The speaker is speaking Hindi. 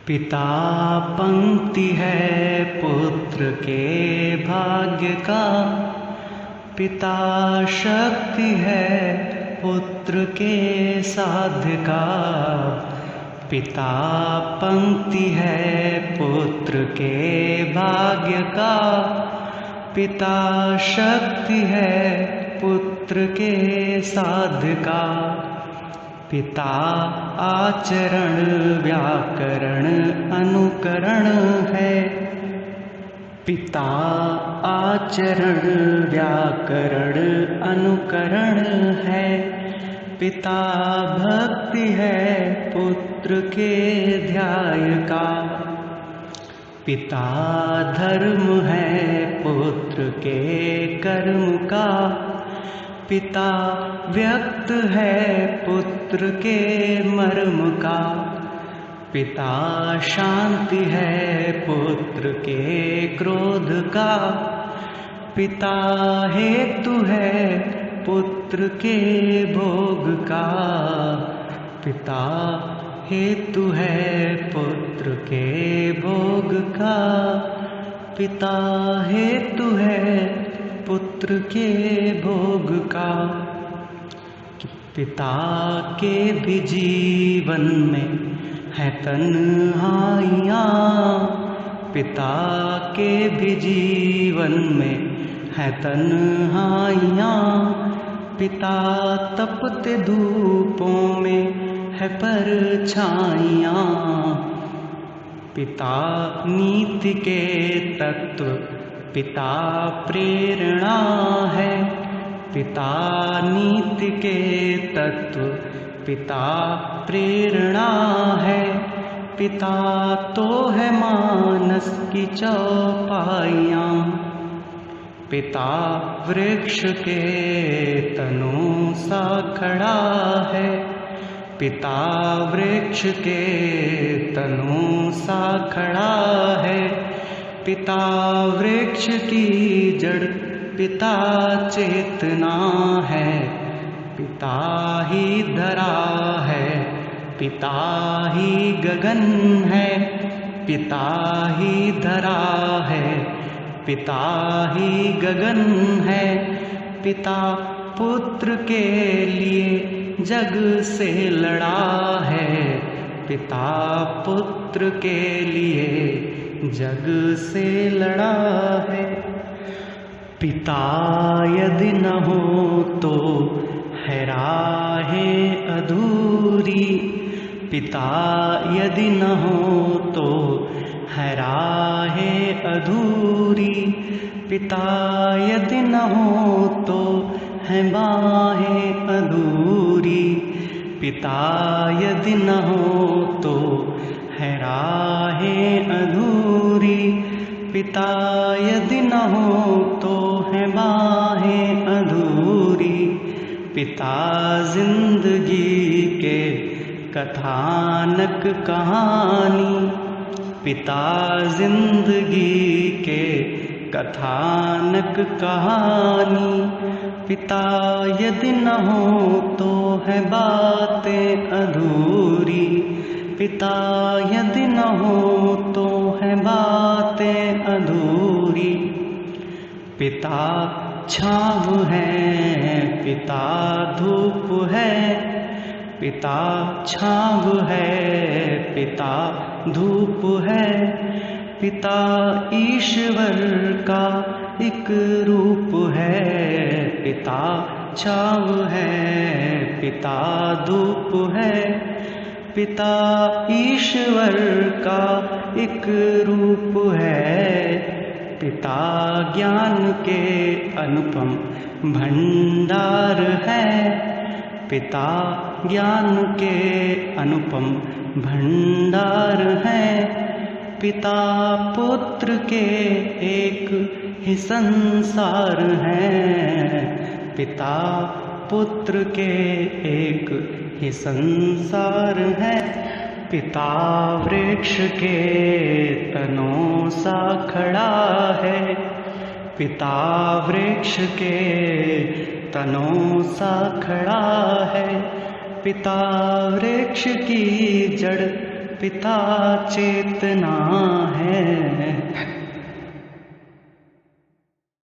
पिता पंक्ति है पुत्र के भाग्य का, पिता शक्ति है पुत्र के साध्य का। पिता पंक्ति है पुत्र के भाग्य का, पिता शक्ति है पुत्र के साध्य का। पिता आचरण व्याकरण अनुकरण है, पिता आचरण व्याकरण अनुकरण है। पिता भक्ति है पुत्र के ध्याय का, पिता धर्म है पुत्र के कर्म का। पिता व्यक्त है पुत्र के मर्म का, पिता शांति है पुत्र के क्रोध का। पिता हेतु है पुत्र के भोग का, पिता हेतु है पुत्र के भोग का। पिता हेतु है पुत्र के भोग का। पिता के भी जीवन में है तन्हाइयाँ, पिता के भी जीवन में है तन्हाइयाँ। पिता तपते धूपों में है परछाइयाँ, पिता नीति के तत्व पिता प्रेरणा है। पिता नीति के तत्व पिता प्रेरणा है। पिता तो है मानस की चौपाइयाँ, पिता वृक्ष के तनों सा खड़ा है। पिता वृक्ष के तनों सा खड़ा है। पिता वृक्ष की जड़ पिता चेतना है। पिता ही धरा है, पिता ही गगन है। पिता ही धरा है, पिता ही गगन है। पिता पुत्र के लिए जग से लड़ा है, पिता पुत्र के लिए जग से लड़ा है। पिता यदि न हो तो है राहें अधूरी, पिता यदि न हो तो है राहें अधूरी। पिता यदि न हो तो है बाहें अधूरी, पिता यदि न हो तो है राहें अधूरी। पिता यदि न हो तो है बाहें अधूरी। पिता जिंदगी के कथानक कहानी, पिता जिंदगी के कथानक कहानी। पिता यदि न हो तो है बातें अधूरी, पिता यदि न हो तो है बातें अधूरी। पिता छाँव है, पिता धूप है। पिता छाँव है, पिता धूप है। पिता ईश्वर का एक रूप है। पिता छाँव है, पिता धूप है। पिता ईश्वर का एक रूप है। पिता ज्ञान के अनुपम भंडार है। पिता ज्ञान के अनुपम भंडार है। पिता पुत्र के एक ही संसार है। पिता पुत्र के एक ही संसार है। पिता वृक्ष के तनों सा खड़ा है। पिता वृक्ष के तनों सा खड़ा है। पिता वृक्ष की जड़ पिता चेतना है,